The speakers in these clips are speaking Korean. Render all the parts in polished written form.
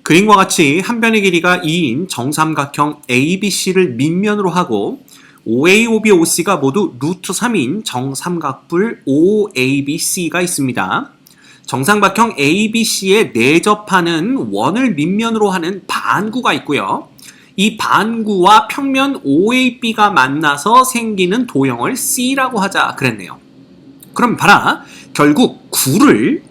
그림과 같이 한 변의 길이가 2인 정삼각형 ABC를 밑면으로 하고 OA, OB, OC가 모두 루트 3인 정삼각뿔 OABC가 있습니다. 정삼각형 ABC에 내접하는 원을 밑면으로 하는 반구가 있고요. 이 반구와 평면 OAB가 만나서 생기는 도형을 C라고 하자 그랬네요. 그럼 봐라. 결국 구를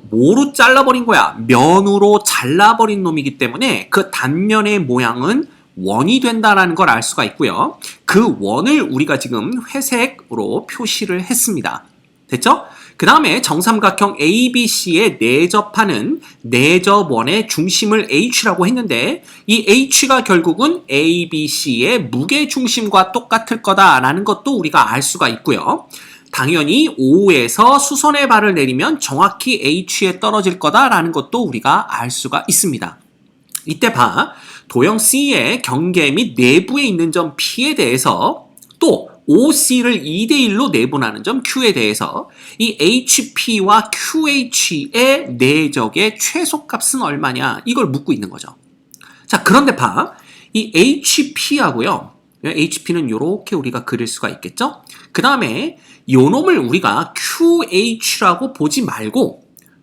뭐로 잘라버린 거야? 면으로 잘라버린 놈이기 때문에 그 단면의 모양은 원이 된다는 걸 알 수가 있고요. 그 원을 우리가 지금 회색으로 표시를 했습니다. 됐죠? 그 다음에 정삼각형 ABC에 내접하는 내접원의 중심을 H라고 했는데 이 H가 결국은 ABC의 무게중심과 똑같을 거다라는 것도 우리가 알 수가 있고요. 당연히 O에서 수선의 발을 내리면 정확히 H에 떨어질 거다라는 것도 우리가 알 수가 있습니다. 이때 봐. 도형 C의 경계 및 내부에 있는 점 P에 대해서 또 OC를 2대1로 내분하는 점 Q에 대해서 이 HP와 QH의 내적의 최소값은 얼마냐 이걸 묻고 있는 거죠. 자, 그런데 봐. 이 HP하고요. HP는 이렇게 우리가 그릴 수가 있겠죠? 그 다음에 요 놈을 우리가 QH라고 보지 말고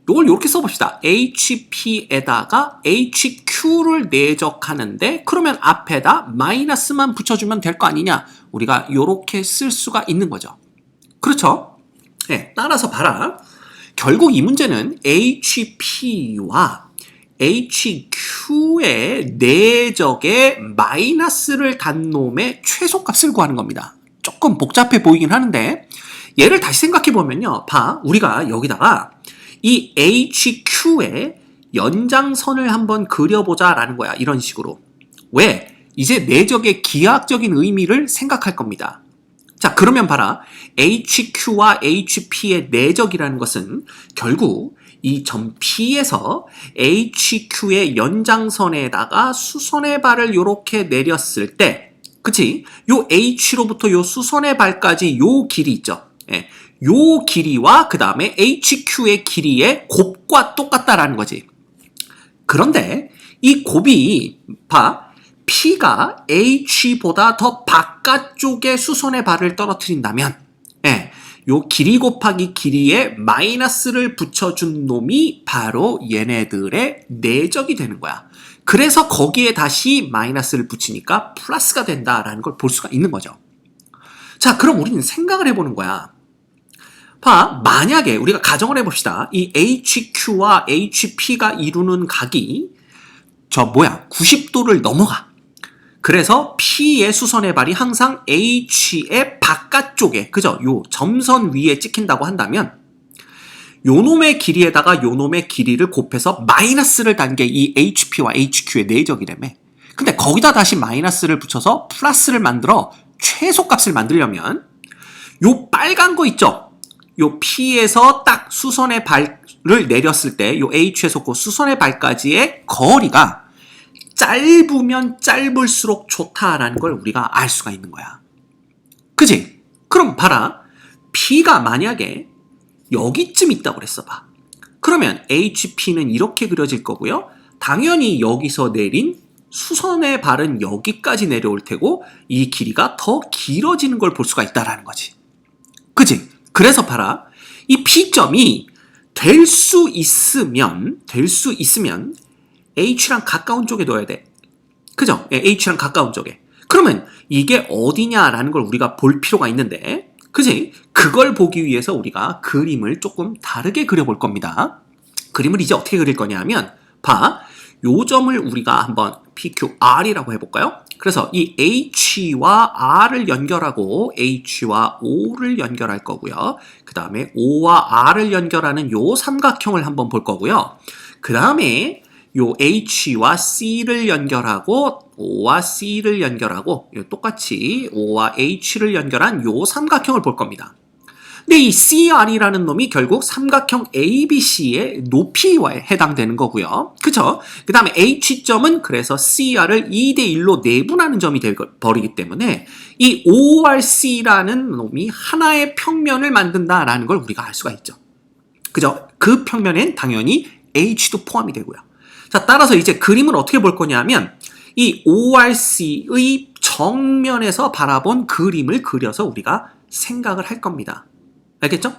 이걸 이렇게 써봅시다. HP에다가 HQ를 내적하는데 그러면 앞에다 마이너스만 붙여주면 될 거 아니냐? 우리가 이렇게 쓸 수가 있는 거죠. 그렇죠? 네, 따라서 봐라. 결국 이 문제는 HP와 HQ의 내적의 마이너스를 단 놈의 최소값을 구하는 겁니다. 조금 복잡해 보이긴 하는데 얘를 다시 생각해보면요. 봐, 우리가 여기다가 이 HQ의 연장선을 한번 그려보자라는 거야. 이런 식으로. 왜? 이제 내적의 기하학적인 의미를 생각할 겁니다. 자, 그러면 봐라. HQ와 HP의 내적이라는 것은 결국 이 점 P에서 HQ의 연장선에다가 수선의 발을 이렇게 내렸을 때 그치? 요 H로부터 요 수선의 발까지 요 길이 있죠. 예. 요 길이와 그 다음에 HQ의 길이의 곱과 똑같다라는 거지. 그런데 이 곱이 봐. P가 H보다 더 바깥쪽에 수선의 발을 떨어뜨린다면 예, 요 길이 곱하기 길이에 마이너스를 붙여준 놈이 바로 얘네들의 내적이 되는 거야. 그래서 거기에 다시 마이너스를 붙이니까 플러스가 된다라는 걸 볼 수가 있는 거죠. 자, 그럼 우리는 생각을 해보는 거야. 봐, 만약에 우리가 가정을 해봅시다. 이 HQ와 HP가 이루는 각이 90도를 넘어가. 그래서 P의 수선의 발이 항상 H의 바깥쪽에, 그죠? 요 점선 위에 찍힌다고 한다면 요 놈의 길이에다가 요 놈의 길이를 곱해서 마이너스를 단 게 이 HP와 HQ의 내적이라며. 근데 거기다 다시 마이너스를 붙여서 플러스를 만들어 최소값을 만들려면 요 빨간 거 있죠? 요 P에서 딱 수선의 발을 내렸을 때 요 H에서 그 수선의 발까지의 거리가 짧으면 짧을수록 좋다라는 걸 우리가 알 수가 있는 거야. 그치? 그럼 봐라. P가 만약에 여기쯤 있다고 그랬어 봐. 그러면 HP는 이렇게 그려질 거고요. 당연히 여기서 내린 수선의 발은 여기까지 내려올 테고 이 길이가 더 길어지는 걸 볼 수가 있다라는 거지. 그치? 그래서 봐라. 이 P점이 될 수 있으면 H랑 가까운 쪽에 넣어야 돼. 그죠? H랑 가까운 쪽에. 그러면 이게 어디냐라는 걸 우리가 볼 필요가 있는데, 그지? 그걸 보기 위해서 우리가 그림을 조금 다르게 그려볼 겁니다. 그림을 이제 어떻게 그릴 거냐 하면, 봐. 요 점을 우리가 한번 PQR이라고 해볼까요? 그래서 이 H와 R을 연결하고 H와 O를 연결할 거고요. 그 다음에 O와 R을 연결하는 요 삼각형을 한번 볼 거고요. 그 다음에 요 H와 C를 연결하고 O와 C를 연결하고 똑같이 O와 H를 연결한 요 삼각형을 볼 겁니다. 근데 이 CR이라는 놈이 결국 삼각형 ABC의 높이에 해당되는 거고요. 그쵸? 그 다음에 H점은 그래서 CR을 2대1로 내분하는 점이 되어버리기 때문에 이 ORC라는 놈이 하나의 평면을 만든다라는 걸 우리가 알 수가 있죠. 그죠? 그 평면엔 당연히 H도 포함이 되고요. 자, 따라서 이제 그림을 어떻게 볼 거냐면 이 ORC의 정면에서 바라본 그림을 그려서 우리가 생각을 할 겁니다. 알겠죠?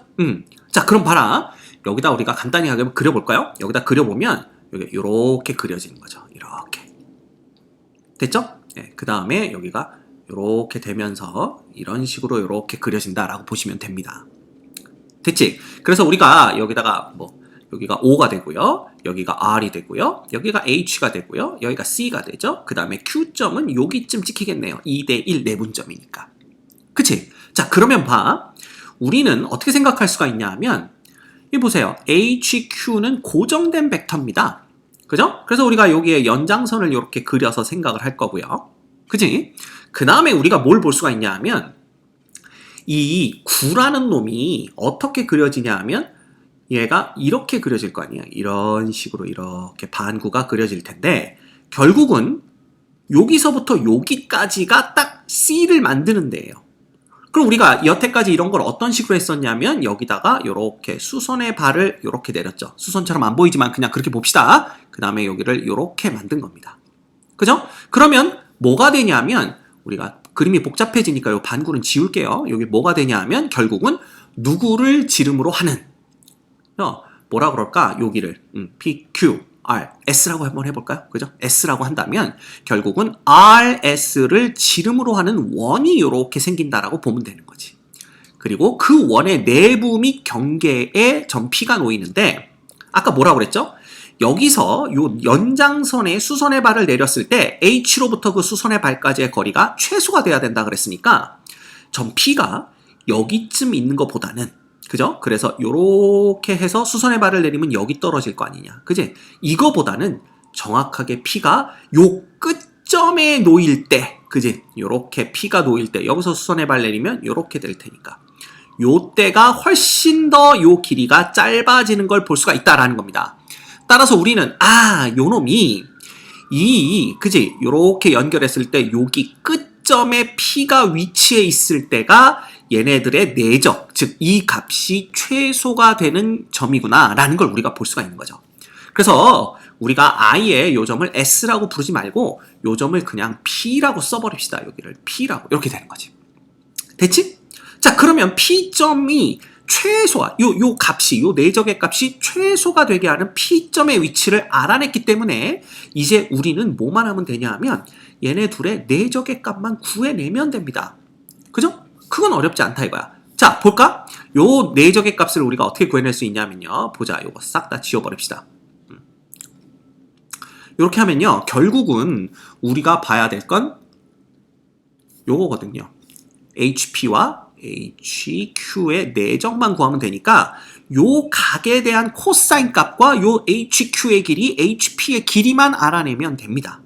자, 그럼 봐라. 여기다 우리가 간단히 그려볼까요? 여기다 그려보면 여기 이렇게 그려지는 거죠. 이렇게. 됐죠? 네, 그 다음에 여기가 이렇게 되면서 이런 식으로 이렇게 그려진다라고 보시면 됩니다. 됐지? 그래서 우리가 여기다가 여기가 O가 되고요. 여기가 R이 되고요. 여기가 H가 되고요. 여기가 C가 되죠. 그 다음에 Q점은 여기쯤 찍히겠네요. 2대1 내분점이니까. 그치? 자, 그러면 봐. 우리는 어떻게 생각할 수가 있냐 하면 이 보세요. HQ는 고정된 벡터입니다. 그죠? 그래서 우리가 여기에 연장선을 이렇게 그려서 생각을 할 거고요. 그치? 그 다음에 우리가 뭘 볼 수가 있냐 하면 이 9라는 놈이 어떻게 그려지냐 하면 얘가 이렇게 그려질 거 아니에요. 이런 식으로 이렇게 반구가 그려질 텐데 결국은 여기서부터 여기까지가 딱 C를 만드는 데예요. 그럼 우리가 여태까지 이런 걸 어떤 식으로 했었냐면 여기다가 이렇게 수선의 발을 이렇게 내렸죠. 수선처럼 안 보이지만 그냥 그렇게 봅시다. 그 다음에 여기를 이렇게 만든 겁니다. 그죠? 그러면 뭐가 되냐면 우리가 그림이 복잡해지니까 이 반구는 지울게요. 여기 뭐가 되냐면 결국은 누구를 지름으로 하는 뭐라 그럴까? 여기를 P, Q, R, S라고 한번 해볼까요? 그죠? S라고 한다면 결국은 RS를 지름으로 하는 원이 이렇게 생긴다라고 보면 되는 거지. 그리고 그 원의 내부 및 경계에 점 P가 놓이는데 아까 뭐라고 그랬죠? 여기서 요 연장선에 수선의 발을 내렸을 때 H로부터 그 수선의 발까지의 거리가 최소가 돼야 된다 그랬으니까 점 P가 여기쯤 있는 것보다는 그죠? 그래서 요렇게 해서 수선의 발을 내리면 여기 떨어질 거 아니냐. 그지? 이거보다는 정확하게 P가 요 끝점에 놓일 때, 그지? 요렇게 P가 놓일 때, 여기서 수선의 발 내리면 요렇게 될 테니까. 요 때가 훨씬 더 요 길이가 짧아지는 걸 볼 수가 있다라는 겁니다. 따라서 우리는, 요 놈이, 그지? 요렇게 연결했을 때 여기 끝점에 P가 위치해 있을 때가 얘네들의 내적, 즉 이 값이 최소가 되는 점이구나 라는 걸 우리가 볼 수가 있는 거죠. 그래서 우리가 아예 요 점을 S라고 부르지 말고 요 점을 그냥 P라고 써버립시다. 여기를 P라고 이렇게 되는 거지. 됐지? 자, 그러면 P점이 최소화, 요 값이, 요 내적의 값이 최소가 되게 하는 P점의 위치를 알아냈기 때문에 이제 우리는 뭐만 하면 되냐 하면 얘네 둘의 내적의 값만 구해내면 됩니다. 그죠? 그건 어렵지 않다 이거야. 자, 볼까? 요 내적의 값을 우리가 어떻게 구해낼 수 있냐면요. 보자. 요거 싹 다 지워버립시다. 요렇게 하면요. 결국은 우리가 봐야 될 건 요거거든요. HP와 HQ의 내적만 구하면 되니까 요 각에 대한 코사인 값과 요 HQ의 길이, HP의 길이만 알아내면 됩니다.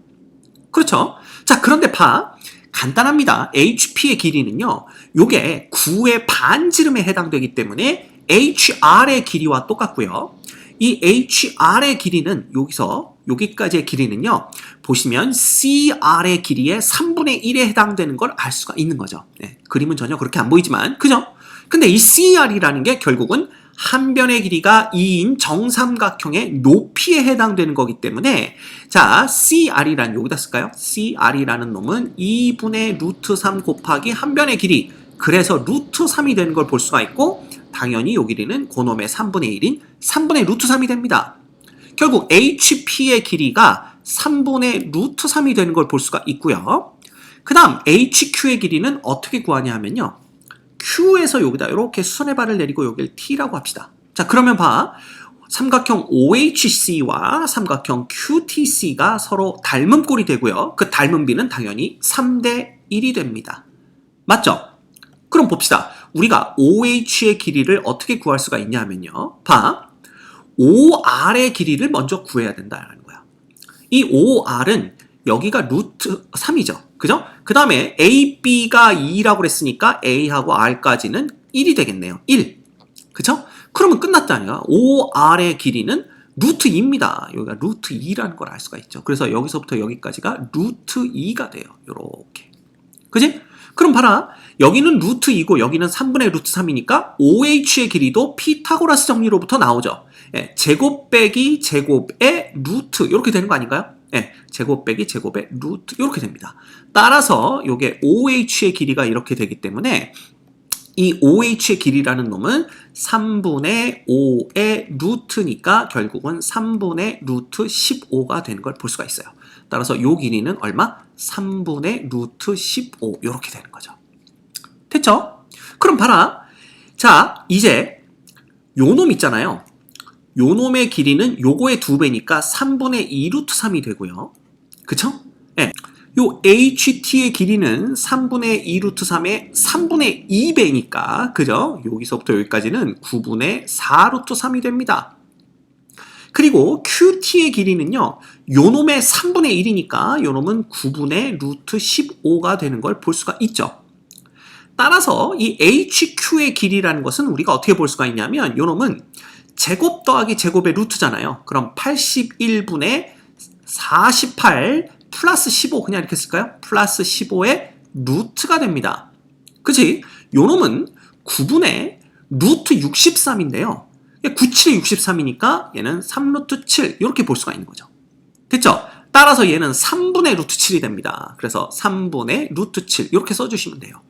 그렇죠? 자, 그런데 봐. 간단합니다. HP의 길이는요. 요게 9의 반지름에 해당되기 때문에 HR의 길이와 똑같고요. 이 HR의 길이는 여기서 여기까지의 길이는요. 보시면 CR의 길이의 3분의 1에 해당되는 걸 알 수가 있는 거죠. 네, 그림은 전혀 그렇게 안 보이지만 그죠? 근데 이 CR이라는 게 결국은 한 변의 길이가 2인 정삼각형의 높이에 해당되는 거기 때문에 자, CR이란 여기다 쓸까요? CR이라는 놈은 2분의 루트 3 곱하기 한 변의 길이 그래서 루트 3이 되는 걸 볼 수가 있고 당연히 요 길이는 그놈의 3분의 1인 3분의 루트 3이 됩니다. 결국 HP의 길이가 3분의 루트 3이 되는 걸 볼 수가 있고요. 그 다음 HQ의 길이는 어떻게 구하냐 하면요. Q에서 여기다 이렇게 수선의 발을 내리고 여기를 T라고 합시다. 자, 그러면 봐. 삼각형 OHC와 삼각형 QTC가 서로 닮은 꼴이 되고요. 그 닮은 비는 당연히 3대 1이 됩니다. 맞죠? 그럼 봅시다. 우리가 OH의 길이를 어떻게 구할 수가 있냐 하면요. 봐. OR의 길이를 먼저 구해야 된다는 거야. 이 OR은 여기가 루트 3이죠. 그죠? 그 다음에 A, B가 2라고 그랬으니까 A하고 R까지는 1이 되겠네요. 1. 그죠? 그러면 끝났다니까. OR의 길이는 루트 2입니다. 여기가 루트 2라는 걸 알 수가 있죠. 그래서 여기서부터 여기까지가 루트 2가 돼요. 요렇게. 그지? 그럼 봐라. 여기는 루트 2고 여기는 3분의 루트 3이니까 OH의 길이도 피타고라스 정리로부터 나오죠. 예, 제곱 빼기 제곱의 루트 이렇게 되는 거 아닌가요? 예, 제곱 빼기 제곱의 루트 이렇게 됩니다. 따라서 이게 OH의 길이가 이렇게 되기 때문에 이 OH의 길이라는 놈은 3분의 5의 루트니까 결국은 3분의 루트 15가 되는 걸 볼 수가 있어요. 따라서 이 길이는 얼마? 3분의 루트 15 이렇게 되는 거죠. 됐죠? 그럼 봐라. 자, 이제 요 놈 있잖아요. 요 놈의 길이는 요거의 2배니까 3분의 2 루트 3이 되고요. 그쵸? 네. 요 HT의 길이는 3분의 2 루트 3의 3분의 2배니까 그죠? 여기서부터 여기까지는 9분의 4 루트 3이 됩니다. 그리고 QT의 길이는요. 요 놈의 3분의 1이니까 요 놈은 9분의 루트 15가 되는 걸 볼 수가 있죠. 따라서 이 HQ의 길이라는 것은 우리가 어떻게 볼 수가 있냐면 요 놈은 제곱 더하기 제곱의 루트잖아요. 그럼 81분의 48 플러스 15 그냥 이렇게 쓸까요? 플러스 15의 루트가 됩니다. 그치? 요 놈은 9분의 루트 63인데요. 97에 63이니까 얘는 3루트 7 이렇게 볼 수가 있는 거죠. 됐죠? 따라서 얘는 3분의 루트 7이 됩니다. 그래서 3분의 루트 7 이렇게 써주시면 돼요.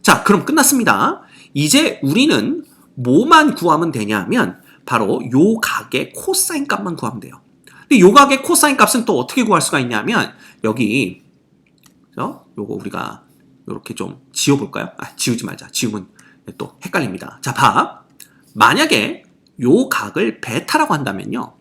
자, 그럼 끝났습니다. 이제 우리는 뭐만 구하면 되냐면 바로 요 각의 코사인 값만 구하면 돼요. 근데 요 각의 코사인 값은 또 어떻게 구할 수가 있냐면 여기 요거 우리가 이렇게 좀 지워볼까요? 지우지 말자. 지우면 또 헷갈립니다. 자, 봐. 만약에 요 각을 베타라고 한다면요.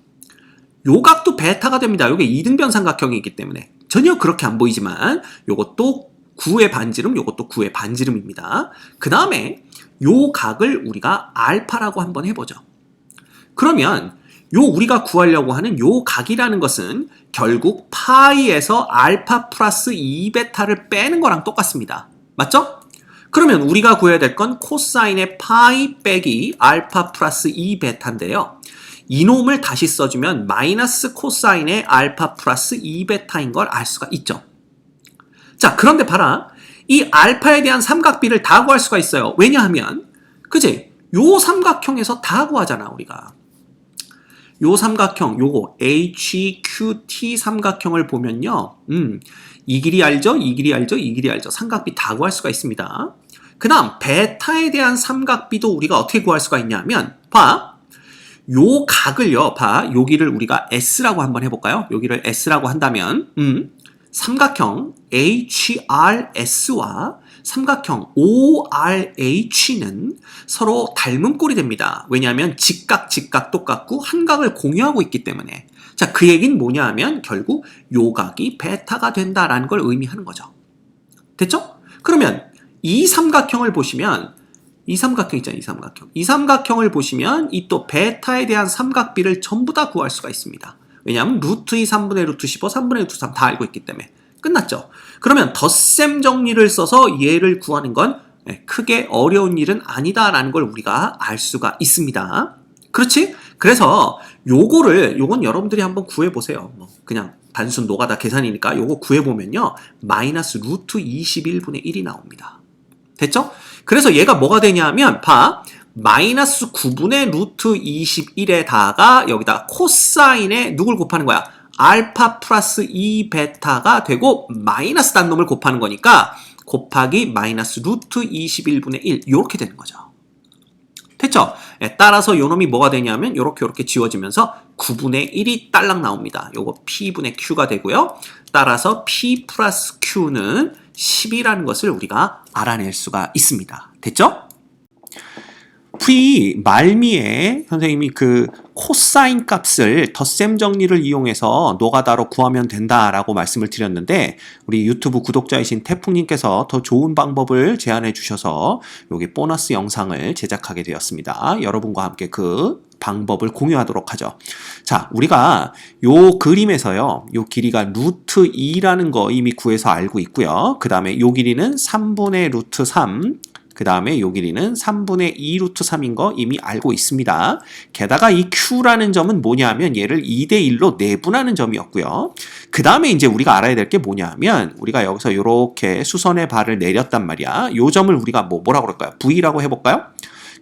요 각도 베타가 됩니다. 요게 이등변 삼각형이기 때문에 전혀 그렇게 안 보이지만 요것도 9의 반지름, 요것도 9의 반지름입니다. 그 다음에 요 각을 우리가 알파라고 한번 해보죠. 그러면 요 우리가 구하려고 하는 요 각이라는 것은 결국 파이에서 알파 플러스 2베타를 빼는 거랑 똑같습니다. 맞죠? 그러면 우리가 구해야 될 건 코사인의 파이 빼기 알파 플러스 2베타인데요. 이놈을 다시 써주면 마이너스 코사인의 알파 플러스 2베타인 걸 알 수가 있죠. 자, 그런데 봐라. 이 알파에 대한 삼각비를 다 구할 수가 있어요. 왜냐하면 그치? 요 삼각형에서 다 구하잖아 우리가. 요 삼각형 요거 HQT 삼각형을 보면요. 이 길이 알죠? 이 길이 알죠? 이 길이 알죠? 삼각비 다 구할 수가 있습니다. 그 다음 베타에 대한 삼각비도 우리가 어떻게 구할 수가 있냐면 봐. 요 각을요. 봐. 여기를 우리가 S라고 한번 해볼까요? 여기를 S라고 한다면 삼각형 HRS와 삼각형 ORH는 서로 닮은 꼴이 됩니다. 왜냐하면 직각 똑같고 한 각을 공유하고 있기 때문에. 자, 그 얘기는 뭐냐 하면 결국 요 각이 베타가 된다라는 걸 의미하는 거죠. 됐죠? 그러면 이 삼각형을 보시면 이 삼각형 있잖아요. 이 삼각형을 보시면 이 또 베타에 대한 삼각비를 전부 다 구할 수가 있습니다. 왜냐하면 루트 2, 3분의 루트 15, 3분의 루트 3 다 알고 있기 때문에. 끝났죠? 그러면 덧셈 정리를 써서 얘를 구하는 건 크게 어려운 일은 아니다라는 걸 우리가 알 수가 있습니다. 그렇지? 그래서 요건 여러분들이 한번 구해보세요. 그냥 단순 노가다 계산이니까 요거 구해보면요. 마이너스 루트 21분의 1이 나옵니다. 됐죠? 그래서 얘가 뭐가 되냐면 봐. 마이너스 9분의 루트 21에다가 여기다 코사인에 누굴 곱하는 거야? 알파 플러스 2베타가 되고 마이너스 단 놈을 곱하는 거니까 곱하기 마이너스 루트 21분의 1 이렇게 되는 거죠. 됐죠? 따라서 요 놈이 뭐가 되냐면 요렇게 지워지면서 9분의 1이 딸랑 나옵니다. 요거 P분의 Q가 되고요. 따라서 P 플러스 Q는 10이라는 것을 우리가 알아낼 수가 있습니다. 됐죠? V 말미에 선생님이 그 코사인 값을 덧셈 정리를 이용해서 노가다로 구하면 된다라고 말씀을 드렸는데 우리 유튜브 구독자이신 태풍님께서 더 좋은 방법을 제안해 주셔서 여기 보너스 영상을 제작하게 되었습니다. 여러분과 함께 그 방법을 공유하도록 하죠. 자, 우리가 요 그림에서요. 요 길이가 루트 2라는 거 이미 구해서 알고 있고요. 그 다음에 요 길이는 3분의 루트 3 그 다음에 요 길이는 3분의 2 루트 3인 거 이미 알고 있습니다. 게다가 이 Q라는 점은 뭐냐면 얘를 2대1로 내분하는 점이었고요. 그 다음에 이제 우리가 알아야 될 게 뭐냐면 우리가 여기서 이렇게 수선의 발을 내렸단 말이야. 요 점을 우리가 뭐라고 그럴까요? V라고 해볼까요?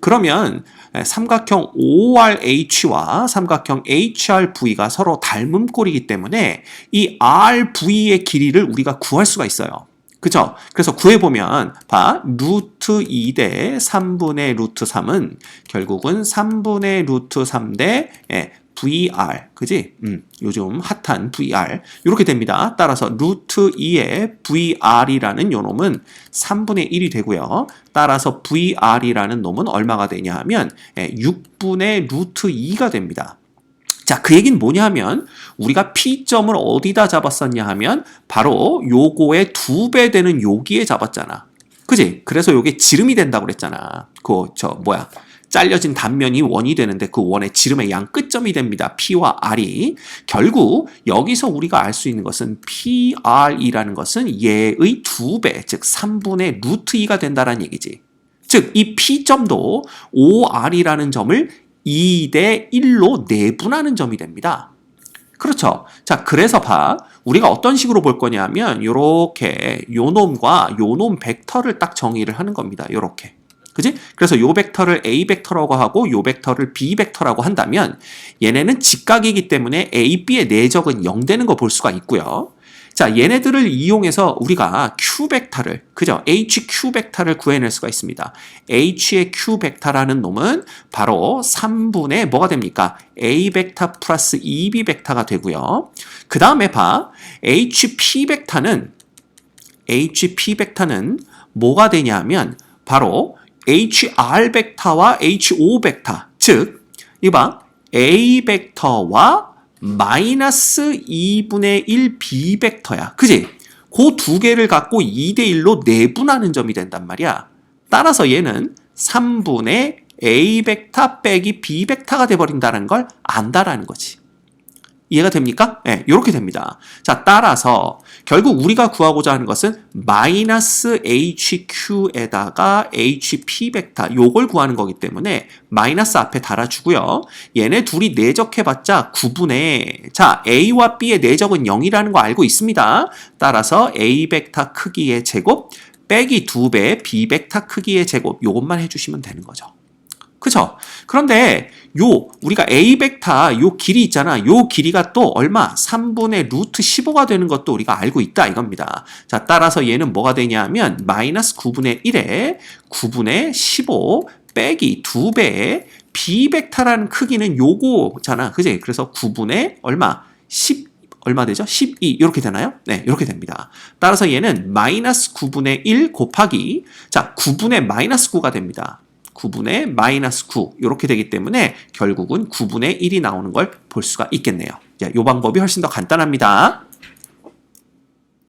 그러면 삼각형 ORH와 삼각형 HRV가 서로 닮은 꼴이기 때문에 이 RV의 길이를 우리가 구할 수가 있어요. 그죠? 그래서 구해보면 루트 2 대 3분의 루트 3은 결국은 3분의 루트 3 대 VR, 그지? 요즘 핫한 VR 이렇게 됩니다. 따라서 루트 2의 VR이라는 요 놈은 3분의 1이 되고요. 따라서 VR이라는 놈은 얼마가 되냐 하면 6분의 루트 2가 됩니다. 자, 그 얘기는 뭐냐 하면 우리가 P점을 어디다 잡았었냐 하면 바로 요거의 2배 되는 여기에 잡았잖아. 그지? 그래서 요게 지름이 된다고 그랬잖아. 잘려진 단면이 원이 되는데 그 원의 지름의 양 끝점이 됩니다. P와 R이. 결국 여기서 우리가 알 수 있는 것은 PR이라는 것은 얘의 2배, 즉 3분의 루트 2가 된다는 얘기지. 즉 이 P점도 OR이라는 점을 2 대 1로 내분하는 점이 됩니다. 그렇죠. 자, 그래서 우리가 어떤 식으로 볼 거냐면 요렇게 요 놈과 요 놈 벡터를 딱 정의를 하는 겁니다. 요렇게. 그지? 그래서 요 벡터를 A 벡터라고 하고 요 벡터를 B 벡터라고 한다면 얘네는 직각이기 때문에 A, B의 내적은 0 되는 거 볼 수가 있고요. 자, 얘네들을 이용해서 우리가 Q 벡터를, 그죠? HQ 벡터를 구해낼 수가 있습니다. H의 Q 벡터라는 놈은 바로 3분의 뭐가 됩니까? A 벡터 플러스 2B 벡터가 되고요. 그 다음에 HP 벡터는 뭐가 되냐 하면 바로 HR 벡터와 HO 벡터, 즉 이거 A 벡터와 마이너스 2분의 1 B 벡터야. 그지? 그 두 개를 갖고 2대 1로 내분하는 점이 된단 말이야. 따라서 얘는 3분의 A 벡터 빼기 B 벡터가 돼버린다는 걸 안다라는 거지. 이해가 됩니까? 네, 이렇게 됩니다. 자, 따라서 결국 우리가 구하고자 하는 것은 마이너스 HQ에다가 HP 벡터 요걸 구하는 거기 때문에 마이너스 앞에 달아주고요. 얘네 둘이 내적해봤자 9분의 자 A와 B의 내적은 0이라는 거 알고 있습니다. 따라서 A 벡터 크기의 제곱 빼기 2배 B 벡터 크기의 제곱 요것만 해주시면 되는 거죠. 그쵸? 그런데 우리가 A 벡터 요 길이 있잖아. 요 길이가 또 얼마? 3분의 루트 15가 되는 것도 우리가 알고 있다 이겁니다. 자, 따라서 얘는 뭐가 되냐면 마이너스 9분의 1에 9분의 15 빼기 2배의 B 벡터라는 크기는 요거잖아. 그지? 그래서 9분의 얼마? 10 얼마 되죠? 12 이렇게 되나요? 네, 이렇게 됩니다. 따라서 얘는 마이너스 9분의 1 곱하기 9분의 마이너스 9가 됩니다. 9분의 마이너스 9 이렇게 되기 때문에 결국은 9분의 1이 나오는 걸 볼 수가 있겠네요. 이 방법이 훨씬 더 간단합니다.